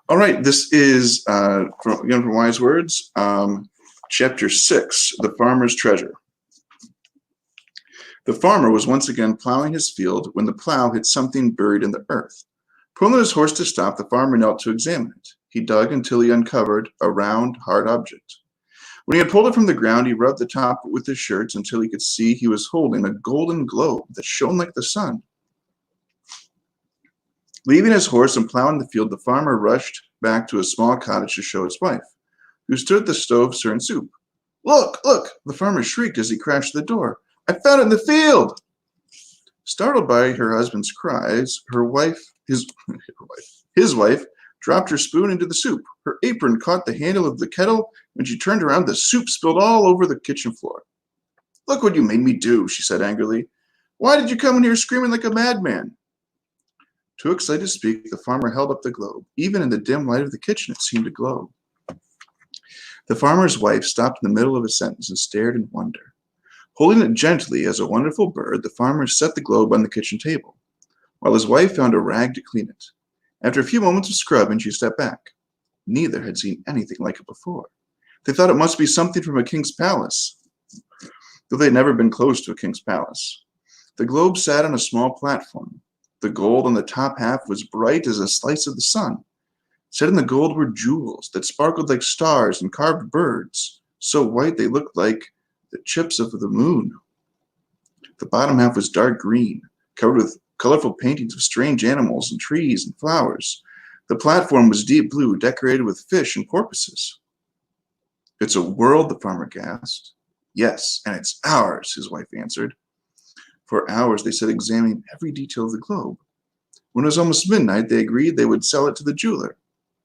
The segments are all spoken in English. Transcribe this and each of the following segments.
All right, this is again from Wise Words, chapter 6, The Farmer's Treasure. The farmer was once again plowing his field when the plow hit something buried in the earth. Pulling his horse to stop, the farmer knelt to examine it. He dug until he uncovered a round, hard object. When he had pulled it from the ground, he rubbed the top with his shirt until he could see he was holding a golden globe that shone like the sun. Leaving his horse and plowing the field, the farmer rushed back to a small cottage to show his wife, who stood at the stove stirring soup. Look, look, the farmer shrieked as he crashed the door. I found it in the field! Startled by her husband's cries, his wife, dropped her spoon into the soup. Her apron caught the handle of the kettle. When she turned around, the soup spilled all over the kitchen floor. Look what you made me do, she said angrily. Why did you come in here screaming like a madman? Too excited to speak, the farmer held up the globe. Even in the dim light of the kitchen, it seemed to glow. The farmer's wife stopped in the middle of a sentence and stared in wonder. Holding it gently as a wonderful bird, the farmer set the globe on the kitchen table, while his wife found a rag to clean it. After a few moments of scrubbing, she stepped back. Neither had seen anything like it before. They thought it must be something from a king's palace, though they had never been close to a king's palace. The globe sat on a small platform. The gold on the top half was bright as a slice of the sun. Set in the gold were jewels that sparkled like stars and carved birds, so white they looked like the chips of the moon. The bottom half was dark green, covered with colorful paintings of strange animals and trees and flowers. The platform was deep blue, decorated with fish and porpoises. It's a world, the farmer gasped. Yes, and it's ours, his wife answered. For hours they sat examining every detail of the globe. When it was almost midnight, they agreed they would sell it to the jeweler.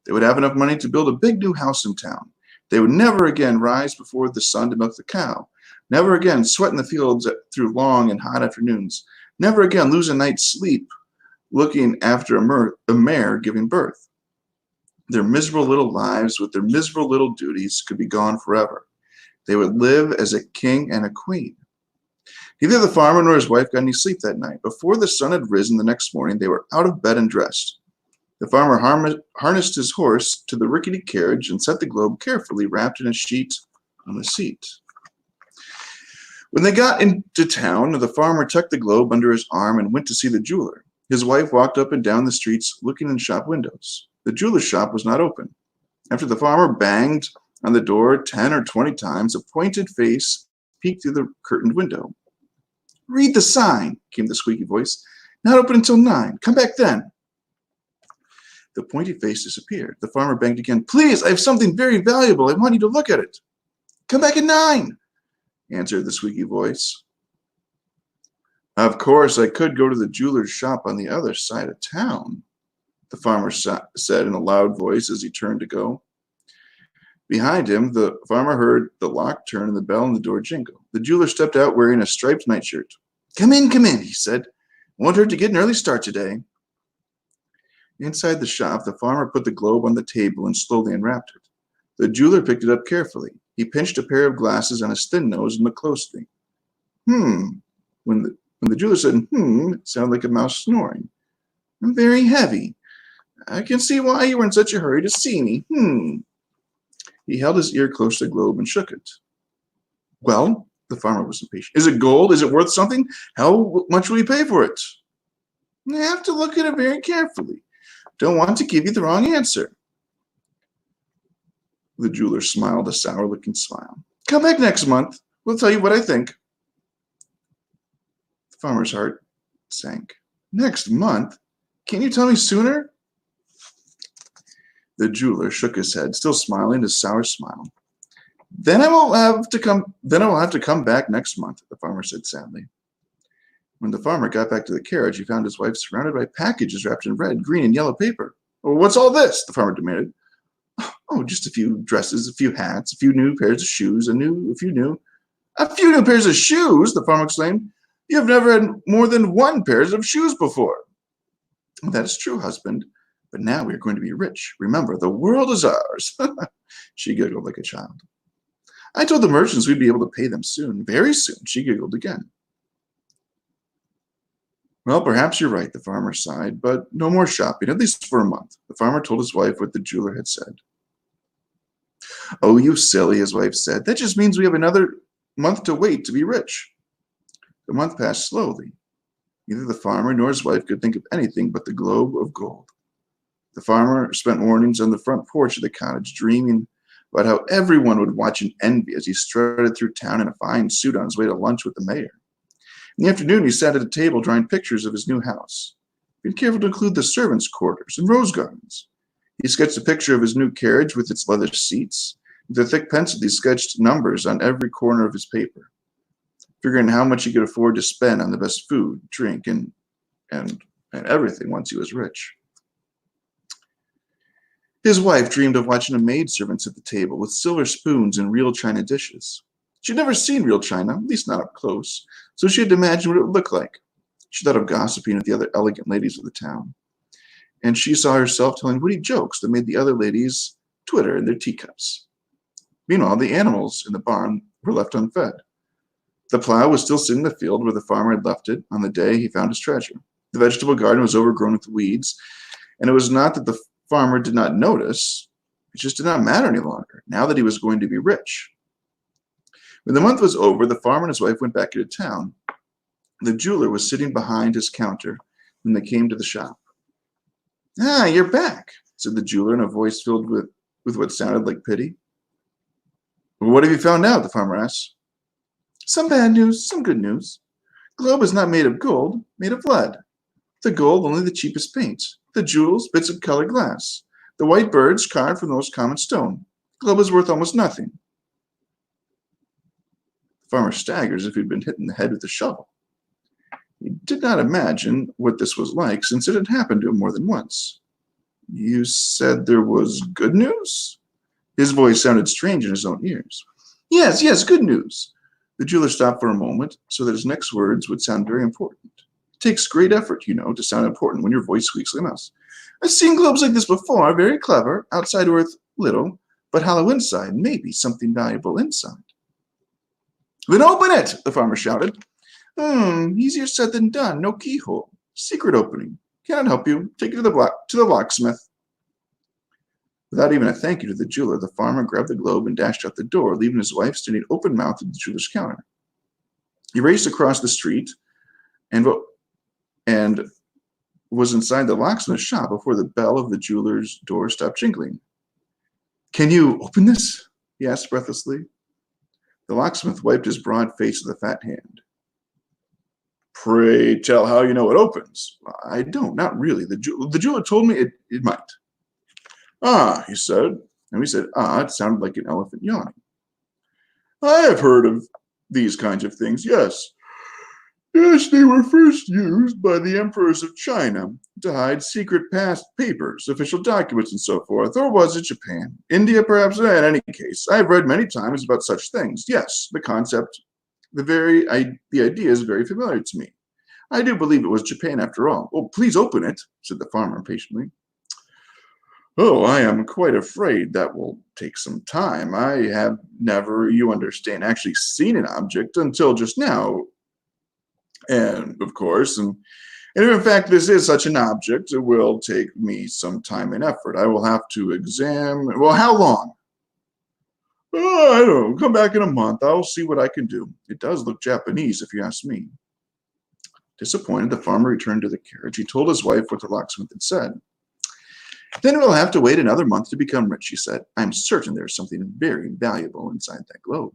They would have enough money to build a big new house in town. They would never again rise before the sun to milk the cow. Never again sweat in the fields through long and hot afternoons. Never again lose a night's sleep looking after a mare giving birth. Their miserable little lives with their miserable little duties could be gone forever. They would live as a king and a queen. Neither the farmer nor his wife got any sleep that night. Before the sun had risen the next morning, they were out of bed and dressed. The farmer harnessed his horse to the rickety carriage and set the globe carefully wrapped in a sheet on the seat. When they got into town, the farmer tucked the globe under his arm and went to see the jeweler. His wife walked up and down the streets looking in shop windows. The jeweler's shop was not open. After the farmer banged on the door 10 or 20 times, a pointed face peeked through the curtained window. Read the sign, came the squeaky voice. Not open until 9. Come back then. The pointy face disappeared. The farmer banged again. Please, I have something very valuable. I want you to look at it. Come back at 9, answered the squeaky voice. Of course, I could go to the jeweler's shop on the other side of town, the farmer said in a loud voice as he turned to go. Behind him, the farmer heard the lock turn and the bell on the door jingle. The jeweler stepped out wearing a striped nightshirt. Come in, he said. Won't hurt to get an early start today. Inside the shop, the farmer put the globe on the table and slowly unwrapped it. The jeweler picked it up carefully. He pinched a pair of glasses on his thin nose and looked closely. When the jeweler said, it sounded like a mouse snoring. I'm very heavy. I can see why you were in such a hurry to see me. He held his ear close to the globe and shook it. Well, the farmer was impatient. Is it gold? Is it worth something? How much will you pay for it? I have to look at it very carefully. Don't want to give you the wrong answer. The jeweler smiled a sour-looking smile. Come back next month. We'll tell you what I think. The farmer's heart sank. Next month? Can't you tell me sooner? The jeweler shook his head, still smiling his sour smile. Then I will have to come back next month, the farmer said sadly. When the farmer got back to the carriage, he found his wife surrounded by packages wrapped in red, green, and yellow paper. Well, what's all this? The farmer demanded. Oh, just a few dresses, a few hats, a few new pairs of shoes, a few new pairs of shoes, the farmer exclaimed. You have never had more than 1 pair of shoes before. That is true, husband. But now we are going to be rich. Remember, the world is ours. She giggled like a child. I told the merchants we'd be able to pay them soon, very soon. She giggled again. Well, perhaps you're right, the farmer sighed, but no more shopping, at least for a month. The farmer told his wife what the jeweler had said. Oh, you silly, his wife said. That just means we have another month to wait to be rich. The month passed slowly. Neither the farmer nor his wife could think of anything but the globe of gold. The farmer spent mornings on the front porch of the cottage, dreaming about how everyone would watch in envy as he strutted through town in a fine suit on his way to lunch with the mayor. In the afternoon, he sat at a table drawing pictures of his new house, being careful to include the servants' quarters and rose gardens. He sketched a picture of his new carriage with its leather seats. With a thick pencil, he sketched numbers on every corner of his paper, figuring how much he could afford to spend on the best food, drink, and everything once he was rich. His wife dreamed of watching a maidservant at the table with silver spoons and real china dishes. She'd never seen real china, at least not up close, so she had to imagine what it would look like. She thought of gossiping with the other elegant ladies of the town, and she saw herself telling witty jokes that made the other ladies twitter in their teacups. Meanwhile, the animals in the barn were left unfed. The plow was still sitting in the field where the farmer had left it on the day he found his treasure. The vegetable garden was overgrown with weeds, and it was not that the farmer did not notice, it just did not matter any longer, now that he was going to be rich. When the month was over, the farmer and his wife went back into town. The jeweler was sitting behind his counter when they came to the shop. Ah, you're back, said the jeweler in a voice filled with what sounded like pity. Well, what have you found out? The farmer asked. Some bad news, some good news. The globe is not made of gold, made of lead. The gold, only the cheapest paint. The jewels, bits of colored glass. The white birds carved from the most common stone. The globe is worth almost nothing. The farmer staggered as if he'd been hit in the head with a shovel. He did not imagine what this was like, since it had happened to him more than once. You said there was good news? His voice sounded strange in his own ears. Yes, good news. The jeweler stopped for a moment so that his next words would sound very important. It takes great effort, to sound important when your voice squeaks like a mouse. I've seen globes like this before, very clever, outside worth little, but hollow inside, maybe something valuable inside. Then open it, the farmer shouted. Easier said than done, no keyhole. Secret opening. Cannot help you. Take it to the locksmith. Without even a thank you to the jeweler, the farmer grabbed the globe and dashed out the door, leaving his wife standing open-mouthed at the jeweler's counter. He raced across the street and was inside the locksmith's shop before the bell of the jeweler's door stopped jingling. Can you open this? He asked breathlessly. The locksmith wiped his broad face with a fat hand. Pray tell how you know it opens. I don't, not really. The jeweler told me it might. Ah, he said. And we said, it sounded like an elephant yawning. I have heard of these kinds of things, yes. Yes, they were first used by the emperors of China to hide secret past papers, official documents, and so forth. Or was it Japan? India, perhaps? In any case, I have read many times about such things. Yes, the concept, the idea is very familiar to me. I do believe it was Japan after all. Oh, please open it, said the farmer impatiently. Oh, I am quite afraid that will take some time. I have never, you understand, actually seen an object until just now. And, of course, and if in fact this is such an object, it will take me some time and effort. I will have to examine, well, how long? Oh, I don't know, come back in a month. I'll see what I can do. It does look Japanese, if you ask me. Disappointed, the farmer returned to the carriage. He told his wife what the locksmith had said. Then we'll have to wait another month to become rich, he said. I'm certain there's something very valuable inside that globe.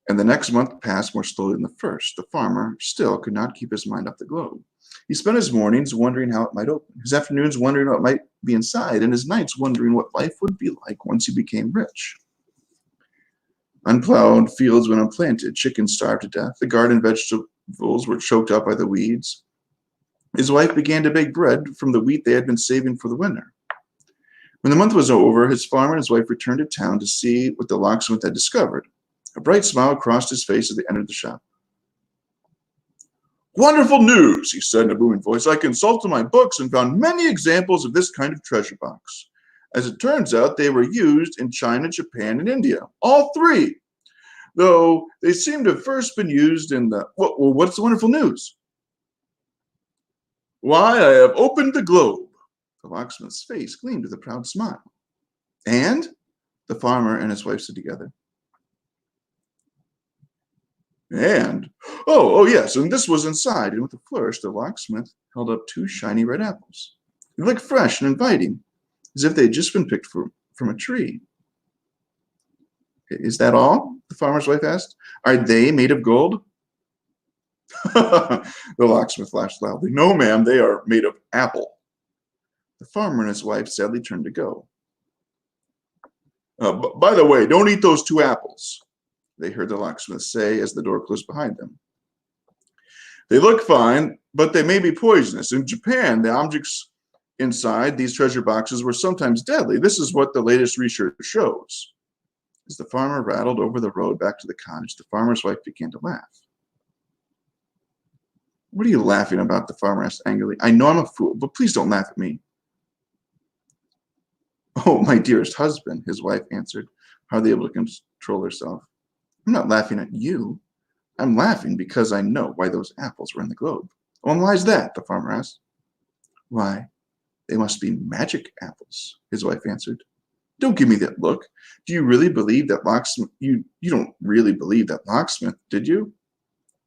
And the next month passed more slowly than the first. The farmer still could not keep his mind off the globe. He spent his mornings wondering how it might open, his afternoons wondering what might be inside, and his nights wondering what life would be like once he became rich. Unplowed fields went unplanted, chickens starved to death, the garden vegetables were choked out by the weeds. His wife began to bake bread from the wheat they had been saving for the winter. When the month was over, his farmer and his wife returned to town to see what the locksmith had discovered. A bright smile crossed his face as they entered the shop. Wonderful news, he said in a booming voice. I consulted my books and found many examples of this kind of treasure box. As it turns out, they were used in China, Japan, and India. All three. though they seem to have first been used in the... Well, what's the wonderful news? Why, I have opened the globe. The locksmith's face gleamed with a proud smile. And? The farmer and his wife said together. And? Oh, yes, and this was inside, and with a flourish, the locksmith held up 2 shiny red apples. They looked fresh and inviting, as if they had just been picked from a tree. Is that all? The farmer's wife asked. Are they made of gold? The locksmith laughed loudly. No, ma'am, they are made of apple. The farmer and his wife sadly turned to go. By the way, don't eat those 2 apples, they heard the locksmith say as the door closed behind them. They look fine, but they may be poisonous. In Japan, the objects inside these treasure boxes were sometimes deadly. This is what the latest research shows. As the farmer rattled over the road back to the cottage, the farmer's wife began to laugh. What are you laughing about? The farmer asked angrily. I know I'm a fool, but please don't laugh at me. Oh, my dearest husband, his wife answered, hardly able to control herself. I'm not laughing at you. I'm laughing because I know why those apples were in the globe. Oh, and why is that? The farmer asked. Why, they must be magic apples, his wife answered. Don't give me that look. Do you really believe that locksmith? You don't really believe that locksmith, did you?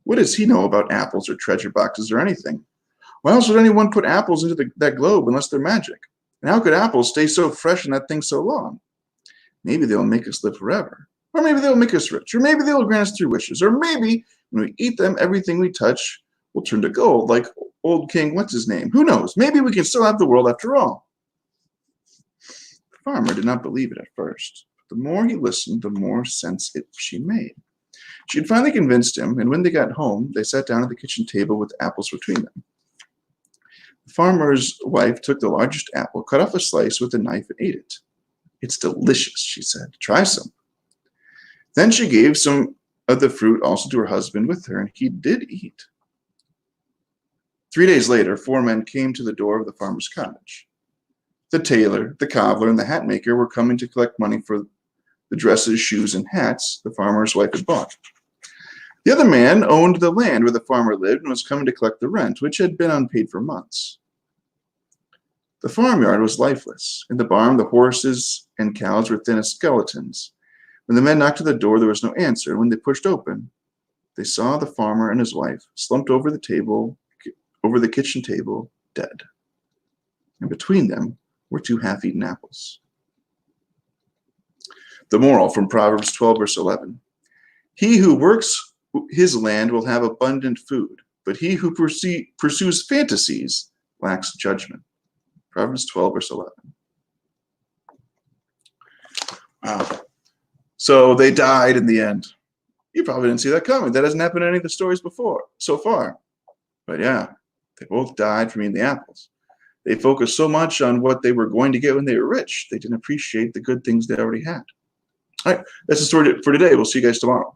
What does he know about apples or treasure boxes or anything? Why else would anyone put apples into that globe unless they're magic? And how could apples stay so fresh in that thing so long? Maybe they'll make us live forever. Or maybe they'll make us rich. Or maybe they'll grant us 3 wishes. Or maybe when we eat them, everything we touch will turn to gold, like old King What's-His-Name. Who knows? Maybe we can still have the world after all. The farmer did not believe it at first. But the more he listened, the more sense she made. She had finally convinced him, and when they got home, they sat down at the kitchen table with apples between them. The farmer's wife took the largest apple, cut off a slice with a knife, and ate it. It's delicious, she said. Try some. Then she gave some of the fruit also to her husband with her, and he did eat. 3 days later, 4 men came to the door of the farmer's cottage. The tailor, the cobbler, and the hat maker were coming to collect money for the dresses, shoes, and hats the farmer's wife had bought. The other man owned the land where the farmer lived and was coming to collect the rent, which had been unpaid for months. The farmyard was lifeless. In the barn, the horses and cows were thin as skeletons. When the men knocked at the door, there was no answer. When they pushed open, they saw the farmer and his wife slumped over the kitchen table, dead. And between them were 2 half-eaten apples. The moral from Proverbs 12, verse 11. He who works his land will have abundant food, but he who pursues fantasies lacks judgment. Proverbs 12, verse 11. Wow. So they died in the end. You probably didn't see that coming. That hasn't happened in any of the stories before, so far. But yeah, they both died from eating the apples. They focused so much on what they were going to get when they were rich, they didn't appreciate the good things they already had. All right, that's the story for today. We'll see you guys tomorrow.